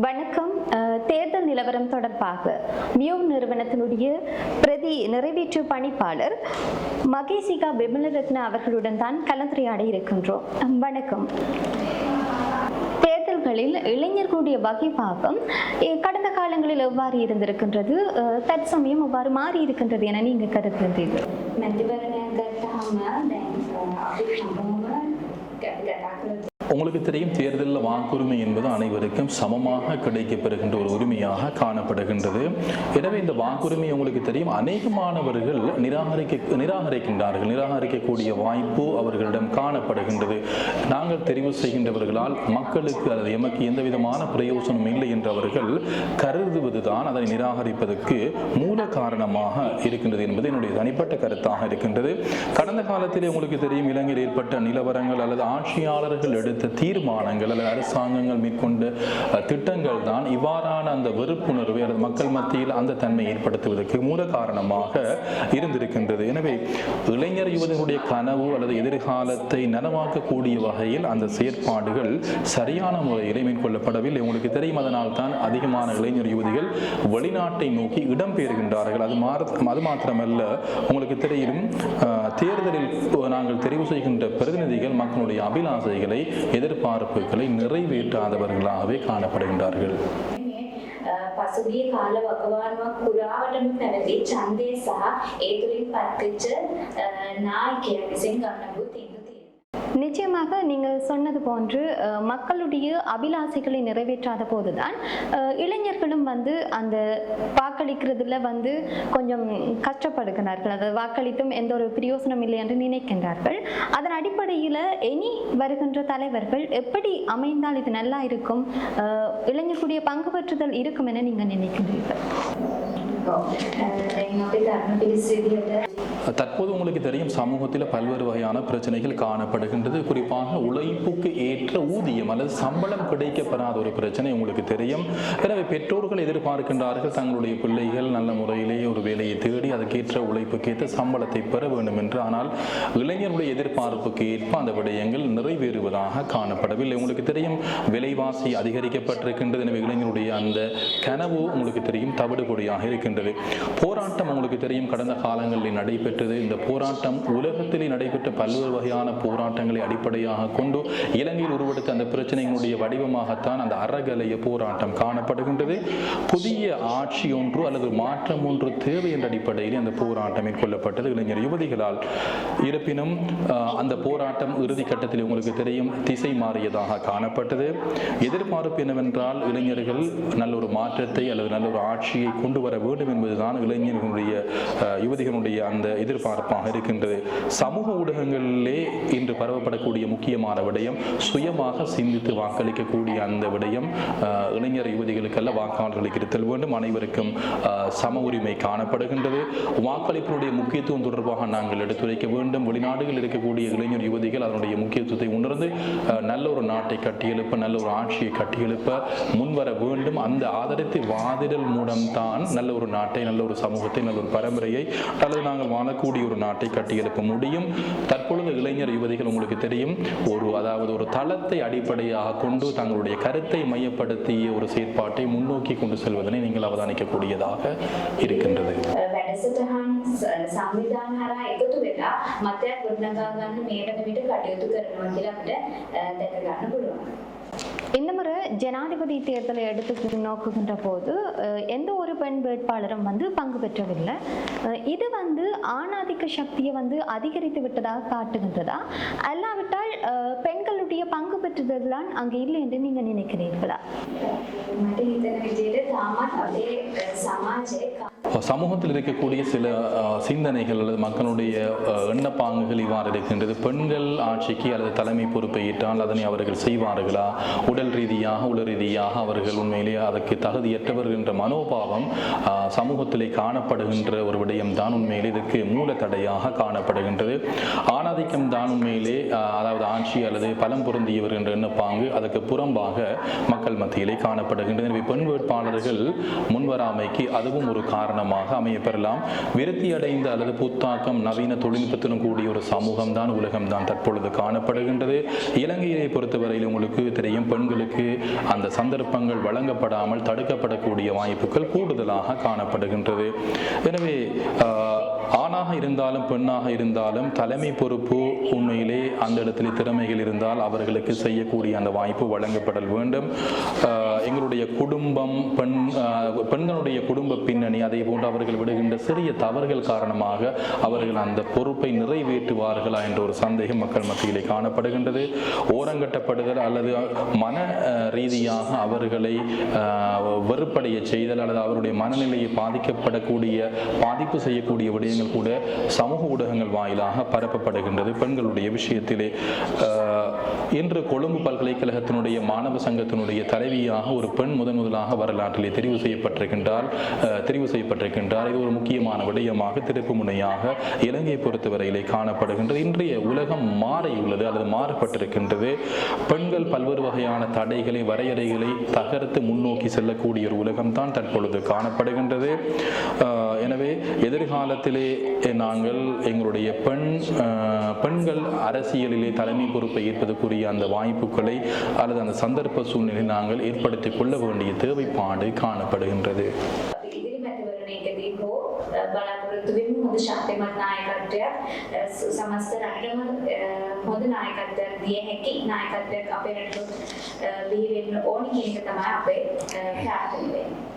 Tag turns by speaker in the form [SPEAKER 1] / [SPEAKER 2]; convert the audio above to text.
[SPEAKER 1] வணக்கம். தேர்தல் நிலவரம் தொடர்பாக மியோ நிறுவனத்தினுடைய பிரதி நிறைவேற்று பணிப்பாளர் மகேசிகா விமலரத்ன அவர்களுடன் தான் கலந்துரையாட இருக்கின்றோம். வணக்கம். தேர்தல்களில் இளைஞர்களுடைய வகைப்பாகம் கடந்த காலங்களில் எவ்வாறு இருந்திருக்கின்றது, தற்சமயம் எவ்வாறு மாறி இருக்கின்றது என நீங்க கருதுகின்றீர்கள்?
[SPEAKER 2] உங்களுக்கு தெரியும், தேர்தலில் வாக்குரிமை என்பது அனைவருக்கும் சமமாக கிடைக்கப்பெறுகின்ற ஒரு உரிமையாக காணப்படுகின்றது. எனவே இந்த வாக்குரிமை உங்களுக்கு தெரியும் அநேகமானவர்கள் நிராகரிக்கின்றார்கள். நிராகரிக்கக்கூடிய வாய்ப்பு அவர்களிடம் காணப்படுகின்றது. நாங்கள் தெரிவு செய்கின்றவர்களால் மக்களுக்கு அல்லது எமக்கு எந்த விதமான பிரயோசனம் இல்லை என்று அவர்கள் கருதுவதுதான் அதனை நிராகரிப்பதற்கு மூல காரணமாக இருக்கின்றது என்பது என்னுடைய தனிப்பட்ட கருத்தாக இருக்கின்றது. கடந்த காலத்திலே உங்களுக்கு தெரியும், இலங்கையில் ஏற்பட்ட நிலவரங்கள் அல்லது ஆட்சியாளர்கள் எடுத்த தீர்மானங்கள் அல்லது அரசாங்கங்கள் மேற்கொண்ட திட்டங்கள் தான் இவ்வாறான அந்த வெறுப்புணர்வை அல்லது மக்கள் மத்தியில் அந்த தன்மை ஏற்படுத்துவதற்கு மூல காரணமாக இருந்திருக்கின்றது. எனவே இளைஞர் யுவதிகளுடைய கனவு அல்லது எதிர்காலத்தை நனவாக்கக்கூடிய வகையில் அந்த செயற்பாடுகள் சரியான முறையில் மேற்கொள்ளப்படவில்லை. உங்களுக்கு தெரியும், அதனால் தான் அதிகமான இளைஞர் யுவதிகள் வெளிநாட்டை நோக்கி இடம்பெயர்கின்றார்கள். அது மாத்திரமல்ல, உங்களுக்கு தெரியும், தேர்தலில் நாங்கள் தெரிவு செய்கின்ற பிரதிநிதிகள் மக்களுடைய அபிலாசைகளை எதிர்பார்ப்புகளை நிறைவேற்றாதவர்களாகவே காணப்படுகின்றார்கள்.
[SPEAKER 3] පසුගිය කාල වකවානුවක් පුරාවටම පැවති ඡන්දය සහ ඒ තුලින් පත්වෙච්ච නායකයන් විසින් ගන්නපු තීන්දුව.
[SPEAKER 1] நிச்சயமாக நீங்கள் சொன்னது போன்று மக்களுடைய அபிலாசைகளை நிறைவேற்றாத போதுதான் இளைஞர்களும் அந்த வாக்களிக்கிறதுல கொஞ்சம் கஷ்டப்படுகிறார்கள். அதை வாக்களித்தும் எந்த ஒரு பிரயோசனம் இல்லை என்று நினைக்கின்றார்கள். அதன் அடிப்படையில் இனி வருகின்ற தலைவர்கள் எப்படி அமைந்தால் இது நல்லா இருக்கும், இளைஞர்களுடைய பங்கு பெற்றுதல் இருக்கும் என நீங்கள் நினைக்கின்றீர்கள்?
[SPEAKER 2] தற்போது உங்களுக்கு தெரியும், சமூகத்தில் பல்வேறு வகையான பிரச்சனைகள் காணப்படுகின்றது. குறிப்பாக உழைப்புக்கு ஏற்ற ஊதியம் அல்லது சம்பளம் கிடைக்கப்பெறாத ஒரு பிரச்சனை உங்களுக்கு தெரியும். எனவே பெற்றோர்கள் எதிர்பார்க்கின்றார்கள் தங்களுடைய பிள்ளைகள் நல்ல முறையிலே ஒரு வேலையை தேடி அதற்கேற்ற உழைப்புக்கேற்ற சம்பளத்தை பெற வேண்டும் என்று. ஆனால் இளைஞருடைய எதிர்பார்ப்புக்கு ஏற்ப அந்த விடயங்கள் நிறைவேறுவதாக காணப்படவில்லை. உங்களுக்கு தெரியும், விலைவாசி அதிகரிக்கப்பட்டிருக்கின்றது. எனவே இளைஞருடைய அந்த கனவு உங்களுக்கு தெரியும் தவிடுபொடியாக இருக்கின்றது. போராட்டம் உங்களுக்கு தெரியும் கடந்த காலங்களில் நடைபெற்றது. இந்த போராட்டம் உலகத்திலே நடைபெற்ற பல்வேறு வகையான போராட்டங்களை அடிப்படையாக கொண்டு இலங்கையில் உருவெடுத்த அந்த பிரச்சனைகளுடைய வடிவமாகத்தான் அந்த அறகலைய போராட்டம் காணப்படுகின்றது. புதிய ஆட்சி ஒன்று அல்லது மாற்றம் ஒன்று தேவை என்ற அடிப்படையில் அந்த போராட்டம் மேற்கொள்ளப்பட்டது இளைஞர் யுவதிகளால். இருப்பினும் அந்த போராட்டம் இறுதி கட்டத்தில் உங்களுக்கு தெரியும் திசை மாறியதாக காணப்பட்டது. எதிர்பார்ப்பு என்னவென்றால் இளைஞர்கள் நல்ல ஒரு மாற்றத்தை அல்லது நல்ல ஒரு ஆட்சியை கொண்டு வர வேண்டும் என்பதுதான் இளைஞர்களுடைய யுவதிகளுடைய அந்த எதிர்பார்ப்பாக இருக்கின்றது. சமூக ஊடகங்களிலே இன்று பரவப்படக்கூடிய முக்கியமான விடயம் சுயமாக சிந்தித்து வாக்களிக்கக்கூடிய அந்த விடயம். இளைஞர் யுவதிகளுக்கல்ல, வாக்காளர்களுக்கு இருத்தல் வேண்டும். அனைவருக்கும் சம உரிமை காணப்படுகின்றது. வாக்களிப்பினுடைய முக்கியத்துவம் தொடர்பாக நாங்கள் எடுத்துரைக்க வேண்டும். வெளிநாடுகளில் இருக்கக்கூடிய இளைஞர் யுவதிகள் அதனுடைய முக்கியத்துவத்தை உணர்ந்து நல்ல ஒரு நாட்டை கட்டியெழுப்ப, நல்ல ஒரு ஆட்சியை கட்டியெழுப்ப முன்வர வேண்டும். அந்த ஆதரித்து வாதிடல் மூலம்தான் நல்ல ஒரு நாட்டை, நல்ல ஒரு சமூகத்தை, நல்ல ஒரு பரம்பரையை அல்லது நாங்கள் வாழக்கூடிய ஒரு நாட்டை கட்டியெழுப்ப முடியும். தற்பொழுது இளைஞர் யுவதிகள் உங்களுக்கு தெரியும் ஒரு தளத்தை அடிப்படையாக கொண்டு தங்களுடைய கருத்தை மையப்படுத்திய ஒரு செயற்பாட்டை முன்னோக்கி கொண்டு செல்வதனை நீங்கள் அவதானிக்கக்கூடியதாக இருக்கின்றது.
[SPEAKER 1] இந்த முறை ஜனாதிபதி தேர்தலை எடுத்து நோக்குகின்ற போது எந்த ஒரு பெண் வேட்பாளரும் பங்கு பெற்றவில்லை. இது ஆணாதிக்க சக்தியை அதிகரித்து விட்டதாக காட்டுகின்றதா, அல்லாவிட்டால் பெண்களுடைய பங்கு பெற்றுதல்தான் அங்கு இல்லை என்று நீங்க நினைக்கிறீர்களா?
[SPEAKER 2] சமூகத்தில் இருக்கக்கூடிய சில சிந்தனைகள் அல்லது மக்களுடைய எண்ணப்பாங்குகள் இவ்வாறு இருக்கின்றது. பெண்கள் ஆட்சிக்கு அல்லது தலைமை பொறுப்பை ஏற்றால் அதனை அவர்கள் செய்வார்களா, உடல் ரீதியாக உள ரீதியாக அவர்கள் உண்மையிலேயே அதற்கு தகுதியற்றவர்கள் என்ற மனோபாவம் சமூகத்திலே காணப்படுகின்ற ஒரு விடயம் தான் உண்மையிலே இதற்கு மூல தடையாக காணப்படுகின்றது. ஆணாதிக்கம் தான் உண்மையிலே ஆட்சி அல்லது பலம் பொருந்தியவர் என்ற எண்ணப்பாங்கு அதற்கு புறம்பாக மக்கள் மத்தியிலே காணப்படுகின்றது. எனவே பெண் வேட்பாளர்கள் முன்வராமைக்கு அதுவும் ஒரு காரணம் காரணமாக அமையப்பெறலாம். விருத்தி அடைந்த அல்லது புத்தாக்கம் நவீன தொழில்நுட்பத்திலும் கூடிய ஒரு சமூகம் தான் உலகம் தான் தற்பொழுது காணப்படுகின்றது. இலங்கையை பொறுத்தவரையில் உங்களுக்கு தெரியும், பெண்களுக்கு அந்த சந்தர்ப்பங்கள் வழங்கப்படாமல் தடுக்கப்படக்கூடிய வாய்ப்புகள் கூடுதலாக காணப்படுகின்றது. எனவே ஆணாக இருந்தாலும் பெண்ணாக இருந்தாலும் தலைமை பொறுப்பு உண்மையிலே அந்த இடத்துல திறமைகள் இருந்தால் அவர்களுக்கு செய்யக்கூடிய அந்த வாய்ப்பு வழங்கப்படல் வேண்டும். எங்களுடைய குடும்பம், பெண்களுடைய குடும்ப பின்னணி, அதே போன்று அவர்கள் விடுகின்ற சிறிய தவறுகள் காரணமாக அவர்கள் அந்த பொறுப்பை நிறைவேற்றுவார்களா என்ற ஒரு சந்தேகம் மக்கள் மத்தியிலே காணப்படுகின்றது. ஓரங்கட்டப்படுதல் அல்லது மன ரீதியாக அவர்களை வெறுப்படைய செய்தல் அல்லது அவருடைய மனநிலையை பாதிப்பு செய்யக்கூடிய விடயங்கள் கூட சமூக ஊடகங்கள் வாயிலாக பரப்பப்படுகின்றது. பெண்களுடைய விஷயத்திலே இன்று கொழும்பு பல்கலைக்கழகத்தினுடைய மாணவ சங்கத்தினுடைய தலைவியாக ஒரு பெண் முதலாக வரலாற்றிலே தெரிவு செய்யப்பட்டிருக்கின்றார். இது ஒரு முக்கியமான விடயமாக திருப்பு முனையாக இலங்கையை பொறுத்தவரையிலே காணப்படுகின்றது. இன்றைய உலகம் மாறியுள்ளது அல்லது மாறப்பட்டிருக்கின்றது. பெண்கள் பல்வேறு வகையான தடைகளை, வரையறைகளை தகர்த்து முன்னோக்கி செல்லக்கூடிய ஒரு உலகம் தான் தற்பொழுது காணப்படுகின்றது. எனவே எதிர்காலத்திலே நாங்கள் எங்களுடைய பெண்கள் அரசியலிலே தலைமை பொறுப்பை ஏற்பதற்குரிய அந்த வாய்ப்புகளை அல்லது அந்த சந்தர்ப்ப சூழ்நிலை நாங்கள் ஏற்படுத்திக் கொள்ள வேண்டிய தேவைப்பாடு காணப்படுகின்றது.
[SPEAKER 3] බලාපොරොත්තු වෙමු හොඳ ශක්තිමත් නායකත්වයක් සමස්ත රටම හොඳ නායකත්වයක් දිය හැකි නායකත්වයක් අපේ රටට බිහි වෙන්න ඕනි කියන එක තමයි අපේ ප්‍රාර්ථනාව.